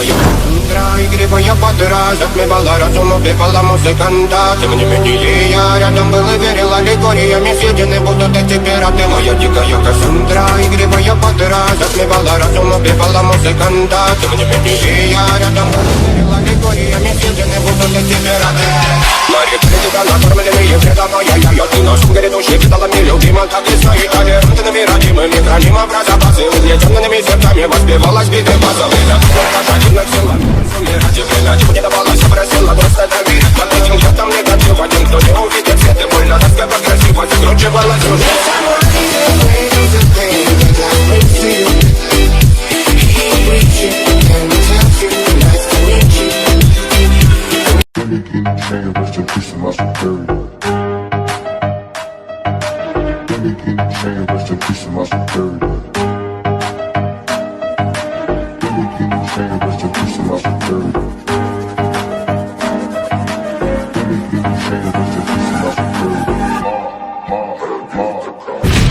дикая утро, игривая подра затмевала разум, убивала музыканта. Тем не менее я рядом был и верил аллегориями съедены будут эти пираты. Моя дикая Кассандра, игривая подра затмевала разум, убивала музыканта. Тем не менее я рядом был и верил аллегориями съедены будут эти пираты. Мария, тебя накормленные предавая я ты нашим грядущим кидалами любима, как и свои толерантными родимыми храним про запасы. Угнетенными сердцами воспевалась биты базовые. Пожадина села, ради время не давалась, образила просто до мира. Под этим я там негатив, один, кто не увидит свет и больно, насколько красиво закручивалась уже. Rest in peace to my superior. Let me get a chain, rest in peace to my superior. Let me get a chain, rest in peace to my superior. Let me get a chain, rest in peace to my superior.